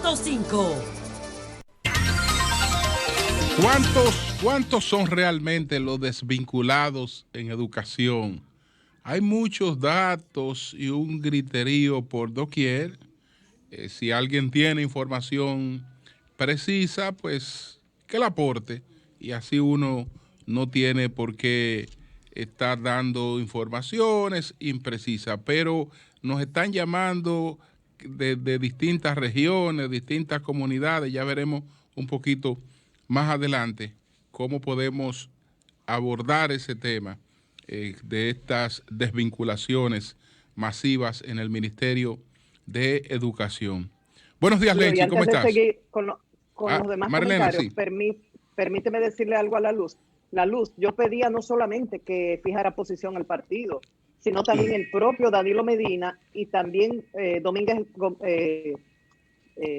100.5. ¿Cuántos son realmente los desvinculados en educación? Hay muchos datos y un griterío por doquier. Si alguien tiene información precisa, pues que la aporte. Y así uno no tiene por qué estar dando informaciones imprecisas. Pero nos están llamando de distintas regiones, distintas comunidades. Ya veremos un poquito más adelante cómo podemos abordar ese tema de estas desvinculaciones masivas en el Ministerio de Educación. Buenos días, Julio, y Lenchi, ¿cómo antes de estás? seguir con los demás Marilena, comentarios, sí. permíteme decirle algo a la Luz. La Luz, yo pedía no solamente que fijara posición el partido, sino también el propio Danilo Medina y también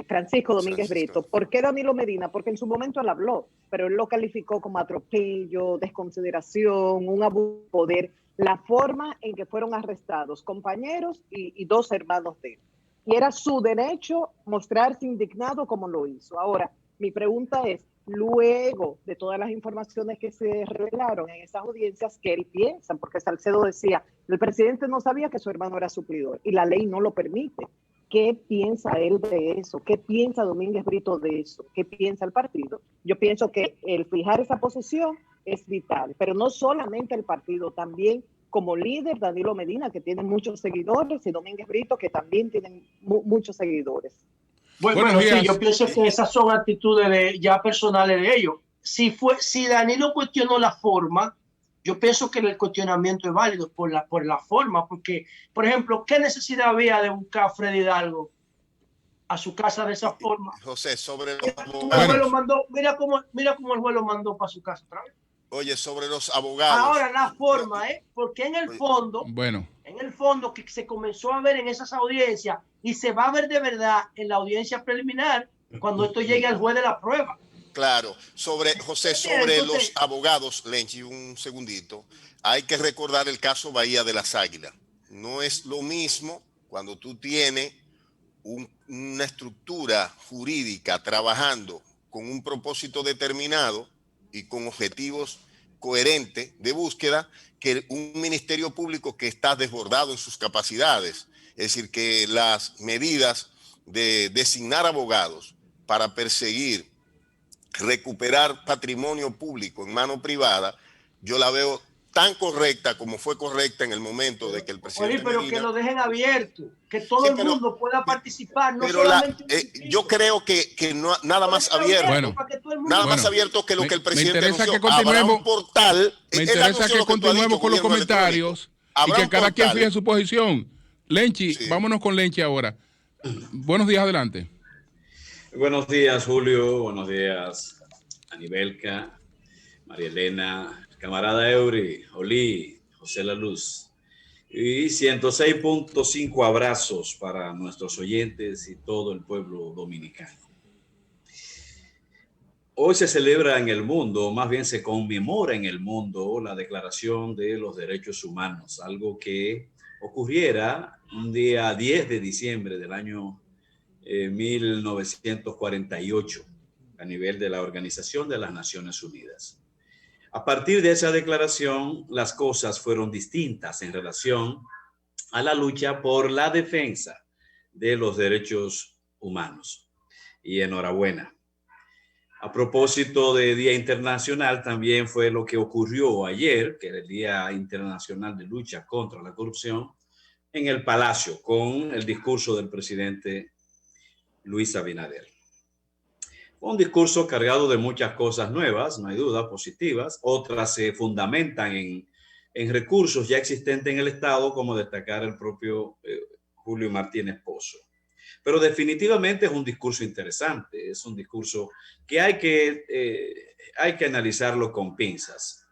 Francisco Domínguez Brito. ¿Por qué Danilo Medina? Porque en su momento él habló, pero él lo calificó como atropello, desconsideración, un abuso de poder, la forma en que fueron arrestados compañeros y dos hermanos de él. Y era su derecho mostrarse indignado como lo hizo. Ahora, mi pregunta es, luego de todas las informaciones que se revelaron en esas audiencias, ¿qué él piensa? Porque Salcedo decía, el presidente no sabía que su hermano era suplidor y la ley no lo permite. ¿Qué piensa él de eso? ¿Qué piensa Domínguez Brito de eso? ¿Qué piensa el partido? Yo pienso que el fijar esa posición es vital, pero no solamente el partido, también como líder Danilo Medina, que tiene muchos seguidores, y Domínguez Brito, que también tienen muchos seguidores. Bueno, sí, yo pienso que esas son actitudes ya personales de ellos. Si Danilo cuestionó la forma, yo pienso que el cuestionamiento es válido por la forma, porque, por ejemplo, ¿qué necesidad había de buscar a Freddy Hidalgo a su casa de esa forma? José, sobre los abogados. Mira cómo el juez lo mandó para su casa otra vez. Oye, sobre los abogados. Ahora la forma, porque en el fondo que se comenzó a ver en esas audiencias y se va a ver de verdad en la audiencia preliminar cuando esto llegue al juez de la prueba. Claro, José, sobre los abogados, Lenchi, un segundito, hay que recordar el caso Bahía de las Águilas. No es lo mismo cuando tú tienes una estructura jurídica trabajando con un propósito determinado y con objetivos coherentes de búsqueda que un ministerio público que está desbordado en sus capacidades. Es decir, que las medidas de designar abogados para perseguir, recuperar patrimonio público en mano privada, yo la veo tan correcta como fue correcta en el momento de que el presidente pero Medina, que lo dejen abierto, que todo el mundo pueda participar, no pero solamente yo creo que no, nada más abierto, más abierto que lo que el presidente anunció. Habrá un portal. Me interesa que continuemos con los comentarios y que cada quien fije su posición. Lenchi, vámonos con Lenchi ahora. Buenos días, adelante. Buenos días, Julio. Buenos días, Anibelca, María Elena, camarada Eury, Oli, José La Luz. Y 106.5 abrazos para nuestros oyentes y todo el pueblo dominicano. Hoy se celebra en el mundo, más bien se conmemora en el mundo la Declaración de los Derechos Humanos, algo que ocurriera un día 10 de diciembre del año 1948 a nivel de la Organización de las Naciones Unidas. A partir de esa declaración, las cosas fueron distintas en relación a la lucha por la defensa de los derechos humanos. Y enhorabuena. A propósito de Día Internacional, también fue lo que ocurrió ayer, que era el Día Internacional de Lucha contra la Corrupción, en el Palacio, con el discurso del presidente Luis Abinader. Fue un discurso cargado de muchas cosas nuevas, no hay duda, positivas. Otras se fundamentan en recursos ya existentes en el Estado, como destacar el propio Julio Martínez Pozo. Pero definitivamente es un discurso interesante, es un discurso que hay que analizarlo con pinzas,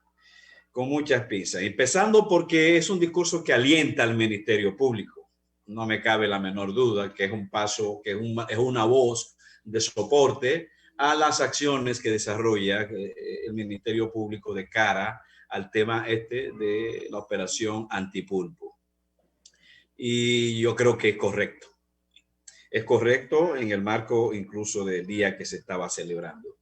con muchas pinzas. Empezando porque es un discurso que alienta al Ministerio Público. No me cabe la menor duda que es un paso, que es una voz de soporte a las acciones que desarrolla el Ministerio Público de cara al tema de la operación Antipulpo. Y yo creo que es correcto. Es correcto en el marco incluso del día que se estaba celebrando.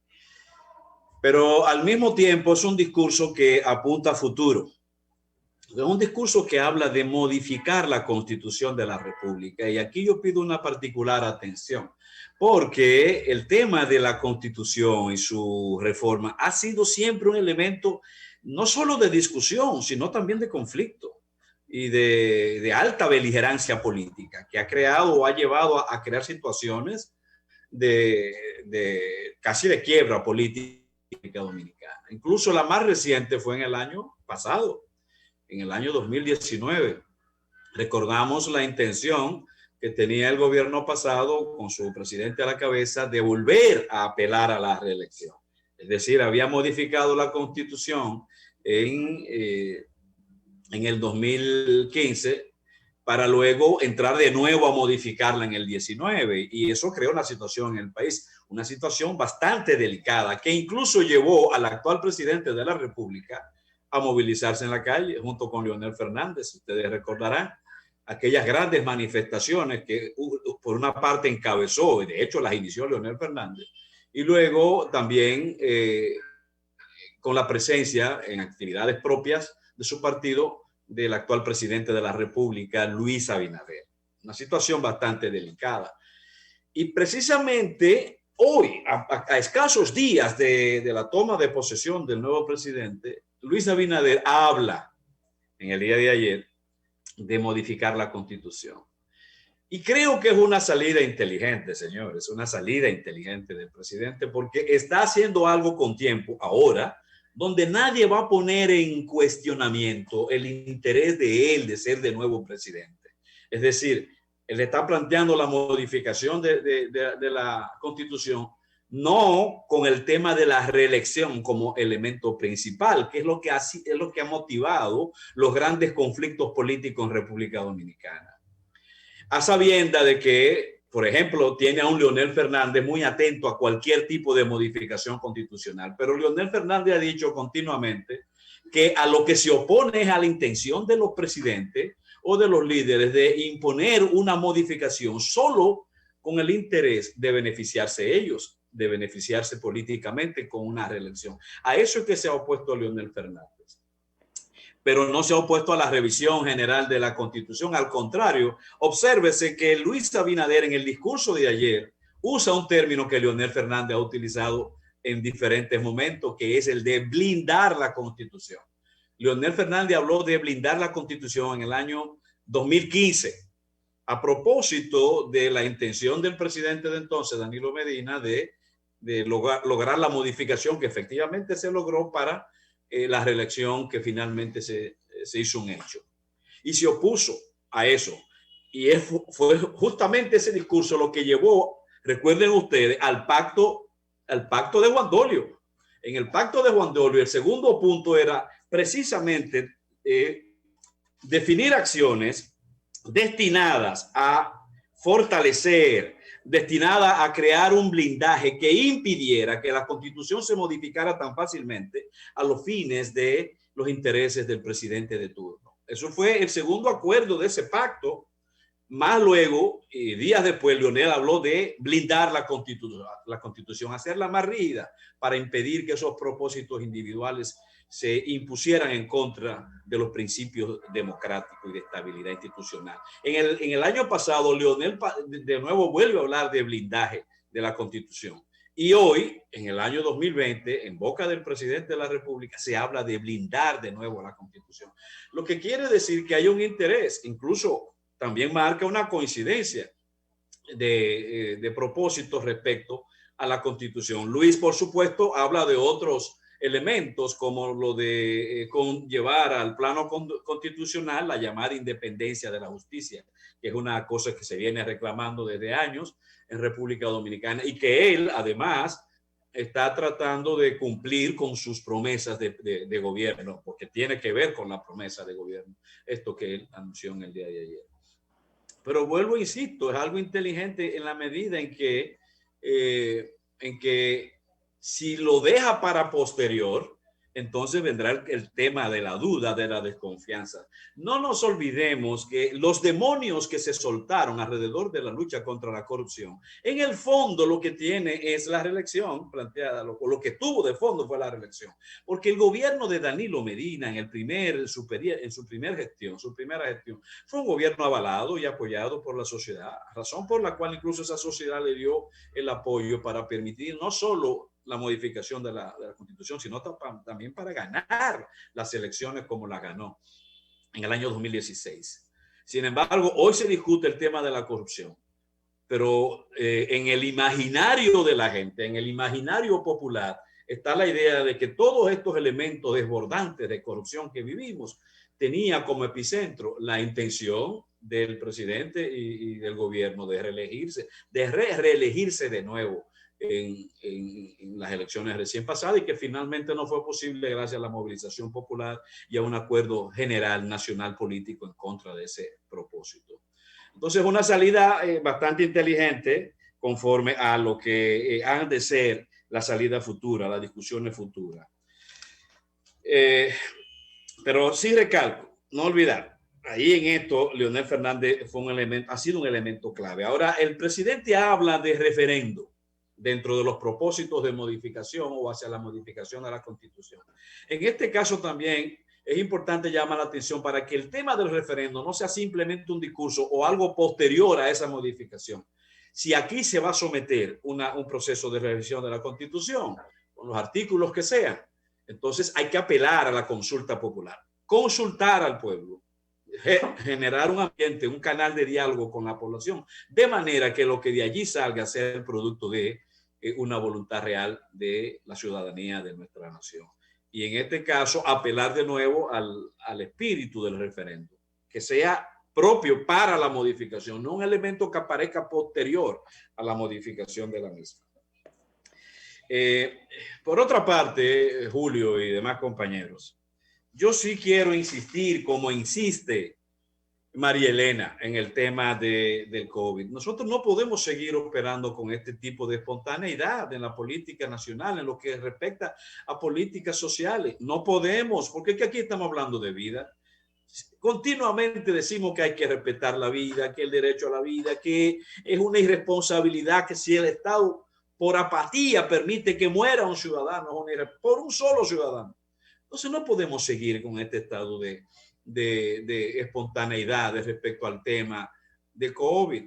Pero al mismo tiempo es un discurso que apunta a futuro. Es un discurso que habla de modificar la Constitución de la República. Y aquí yo pido una particular atención, porque el tema de la Constitución y su reforma ha sido siempre un elemento no solo de discusión, sino también de conflicto y de alta beligerancia política, que ha creado o ha llevado a crear situaciones de casi de quiebra política dominicana. Incluso la más reciente fue en el año pasado, en el año 2019. Recordamos la intención que tenía el gobierno pasado, con su presidente a la cabeza, de volver a apelar a la reelección. Es decir, había modificado la Constitución en el 2015 para luego entrar de nuevo a modificarla en el 19. Y eso creó una situación en el país, una situación bastante delicada, que incluso llevó al actual presidente de la República a movilizarse en la calle junto con Leonel Fernández. Ustedes recordarán aquellas grandes manifestaciones que por una parte encabezó, y de hecho las inició Leonel Fernández, y luego también con la presencia en actividades propias de su partido del actual presidente de la República, Luis Abinader. Una situación bastante delicada. Y precisamente hoy, a escasos días de la toma de posesión del nuevo presidente, Luis Abinader habla en el día de ayer de modificar la Constitución. Y creo que es una salida inteligente, señores, una salida inteligente del presidente, porque está haciendo algo con tiempo ahora, donde nadie va a poner en cuestionamiento el interés de él de ser de nuevo presidente. Es decir, él está planteando la modificación de la Constitución, no con el tema de la reelección como elemento principal, que es lo que ha motivado los grandes conflictos políticos en República Dominicana. A sabienda de que, por ejemplo, tiene a un Leonel Fernández muy atento a cualquier tipo de modificación constitucional, pero Leonel Fernández ha dicho continuamente que a lo que se opone es a la intención de los presidentes o de los líderes de imponer una modificación solo con el interés de beneficiarse ellos, de beneficiarse políticamente con una reelección. A eso es que se ha opuesto Leonel Fernández. Pero no se ha opuesto a la revisión general de la Constitución. Al contrario, obsérvese que Luis Abinader en el discurso de ayer usa un término que Leonel Fernández ha utilizado en diferentes momentos, que es el de blindar la Constitución. Leonel Fernández habló de blindar la Constitución en el año 2015, a propósito de la intención del presidente de entonces, Danilo Medina, de lograr la modificación que efectivamente se logró para la reelección, que finalmente se hizo un hecho. Y se opuso a eso. Y fue justamente ese discurso lo que llevó, recuerden ustedes, al pacto de Juan Dolio. En el pacto de Juan Dolio, el segundo punto era precisamente definir acciones destinadas a fortalecer, destinada a crear un blindaje que impidiera que la Constitución se modificara tan fácilmente a los fines de los intereses del presidente de turno. Eso fue el segundo acuerdo de ese pacto. Más luego, días después, Leonel habló de blindar la Constitución, hacerla más rígida para impedir que esos propósitos individuales se impusieran en contra de los principios democráticos y de estabilidad institucional. En el año pasado, Leonel de nuevo vuelve a hablar de blindaje de la Constitución. Y hoy, en el año 2020, en boca del presidente de la República, se habla de blindar de nuevo la Constitución. Lo que quiere decir que hay un interés, incluso también marca una coincidencia de propósitos respecto a la Constitución. Luis, por supuesto, habla de otros elementos como lo de llevar al plano constitucional la llamada independencia de la justicia, que es una cosa que se viene reclamando desde años en República Dominicana y que él además está tratando de cumplir con sus promesas de gobierno, porque tiene que ver con la promesa de gobierno, esto que él anunció en el día de ayer. Pero vuelvo, insisto, es algo inteligente en la medida en que si lo deja para posterior, entonces vendrá el tema de la duda, de la desconfianza. No nos olvidemos que los demonios que se soltaron alrededor de la lucha contra la corrupción, en el fondo lo que tiene es la reelección planteada, lo que tuvo de fondo fue la reelección, porque el gobierno de Danilo Medina en su primera gestión, fue un gobierno avalado y apoyado por la sociedad, razón por la cual incluso esa sociedad le dio el apoyo para permitir no solo la modificación de la Constitución, sino también para ganar las elecciones como la ganó en el año 2016. Sin embargo, hoy se discute el tema de la corrupción, pero en el imaginario de la gente, en el imaginario popular, está la idea de que todos estos elementos desbordantes de corrupción que vivimos tenía como epicentro la intención del presidente y del gobierno de reelegirse de nuevo en las elecciones recién pasadas, y que finalmente no fue posible gracias a la movilización popular y a un acuerdo general nacional político en contra de ese propósito. Entonces, una salida bastante inteligente conforme a lo que han de ser la salida futura, las discusiones futuras. Pero sí recalco, no olvidar, ahí en esto Leonel Fernández ha sido un elemento clave. Ahora, el presidente habla de referendo dentro de los propósitos de modificación o hacia la modificación de la Constitución. En este caso también es importante llamar la atención para que el tema del referendo no sea simplemente un discurso o algo posterior a esa modificación. Si aquí se va a someter un proceso de revisión de la Constitución, con los artículos que sean, entonces hay que apelar a la consulta popular, consultar al pueblo, generar un ambiente, un canal de diálogo con la población, de manera que lo que de allí salga sea el producto de una voluntad real de la ciudadanía de nuestra nación. Y en este caso, apelar de nuevo al espíritu del referendo, que sea propio para la modificación, no un elemento que aparezca posterior a la modificación de la misma. Por otra parte, Julio y demás compañeros, yo sí quiero insistir, como insiste María Elena, en el tema del COVID. Nosotros no podemos seguir operando con este tipo de espontaneidad en la política nacional, en lo que respecta a políticas sociales. No podemos, porque es que aquí estamos hablando de vida. Continuamente decimos que hay que respetar la vida, que el derecho a la vida, que es una irresponsabilidad que si el Estado por apatía permite que muera un ciudadano, por un solo ciudadano. Entonces no podemos seguir con este estado de espontaneidad respecto al tema de COVID,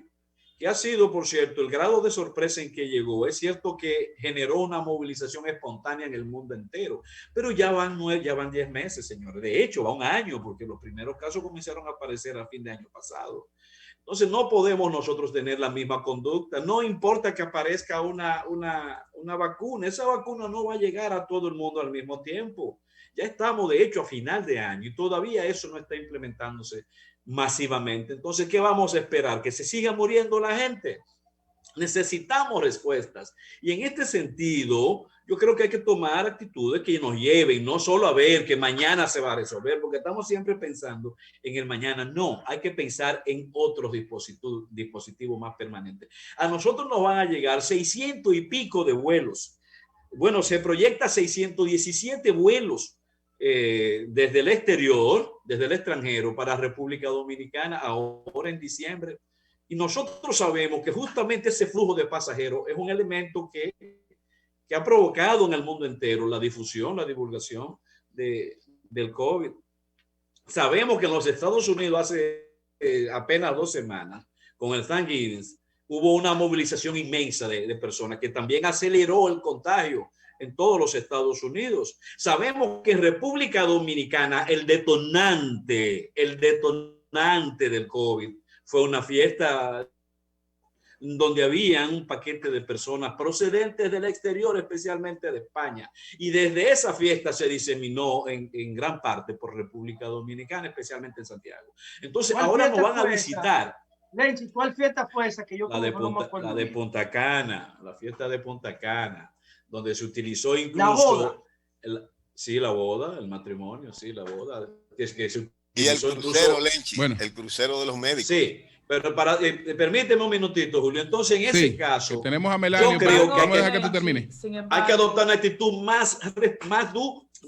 que ha sido, por cierto, el grado de sorpresa en que llegó. Es cierto que generó una movilización espontánea en el mundo entero, pero ya van 10 meses, señores. De hecho, va un año, porque los primeros casos comenzaron a aparecer a fin de año pasado. Entonces no podemos nosotros tener la misma conducta. No importa que aparezca una vacuna. Esa vacuna no va a llegar a todo el mundo al mismo tiempo. Ya estamos, de hecho, a final de año y todavía eso no está implementándose masivamente. Entonces, ¿qué vamos a esperar? ¿Que se siga muriendo la gente? Necesitamos respuestas. Y en este sentido, yo creo que hay que tomar actitudes que nos lleven no solo a ver que mañana se va a resolver, porque estamos siempre pensando en el mañana. No, hay que pensar en otros dispositivos más permanentes. A nosotros nos van a llegar 600 y pico de vuelos. Bueno, se proyecta 617 vuelos desde el exterior, desde el extranjero para República Dominicana ahora en diciembre. Y nosotros sabemos que justamente ese flujo de pasajeros es un elemento que ha provocado en el mundo entero la difusión, la divulgación del COVID. Sabemos que en los Estados Unidos hace apenas 2 semanas, con el Thanksgiving, hubo una movilización inmensa de personas que también aceleró el contagio en todos los Estados Unidos. Sabemos que en República Dominicana el detonante del COVID fue una fiesta donde había un paquete de personas procedentes del exterior, especialmente de España. Y desde esa fiesta se diseminó en gran parte por República Dominicana, especialmente en Santiago. Entonces ahora nos van a visitar. Lenchi, ¿cuál fiesta fue esa que yo la de Punta Cana, la fiesta de Punta Cana, donde se utilizó incluso la boda, el matrimonio, sí, la boda. Y el crucero, Lenchi, bueno, el crucero de los médicos. Sí, Pero permíteme un minutito, Julio. Entonces, en ese caso, tenemos a Melania, yo creo que vamos a dejar que tú termines. Hay que adoptar una actitud más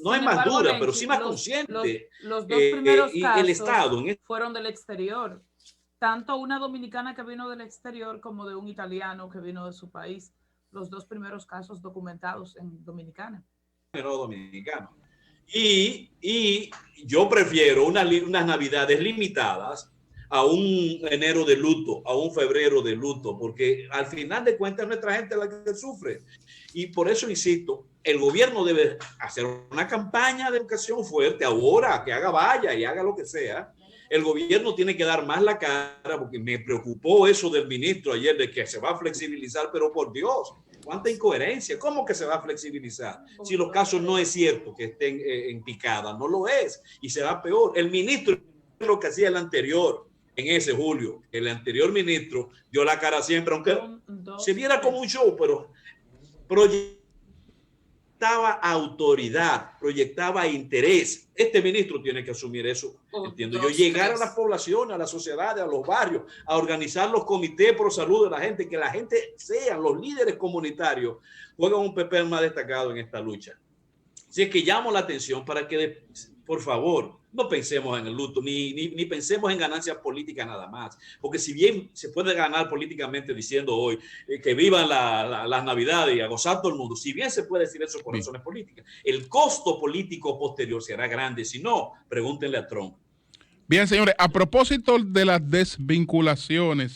no es más dura, pero sí más consciente. Los dos primeros casos el Estado fueron del exterior. Tanto una dominicana que vino del exterior como de un italiano que vino de su país. Los dos primeros casos documentados en Dominicana. Dominicano. Y yo prefiero unas navidades limitadas a un enero de luto, a un febrero de luto, porque al final de cuentas nuestra gente es la que sufre. Y por eso insisto, el gobierno debe hacer una campaña de educación fuerte ahora, que haga valla y haga lo que sea. El gobierno tiene que dar más la cara, porque me preocupó eso del ministro ayer, de que se va a flexibilizar, pero por Dios, cuánta incoherencia. ¿Cómo que se va a flexibilizar? Si los casos no es cierto que estén en picada, no lo es, y será peor. El ministro es lo que hacía el anterior, en ese, Julio. El anterior ministro dio la cara siempre, aunque se viera como un show, pero proyectaba autoridad, proyectaba interés. Este ministro tiene que asumir eso, entiendo yo, llegar a las poblaciones, a las sociedades, a los barrios, a organizar los comités pro salud de la gente, que la gente sean los líderes comunitarios, juegan un papel más destacado en esta lucha. Así es que llamo la atención para que, por favor, no pensemos en el luto, ni pensemos en ganancias políticas nada más. Porque si bien se puede ganar políticamente diciendo hoy que vivan las Navidades y a gozar todo el mundo, si bien se puede decir eso por razones políticas, el costo político posterior será grande. Si no, pregúntenle a Trump. Bien, señores, a propósito de las desvinculaciones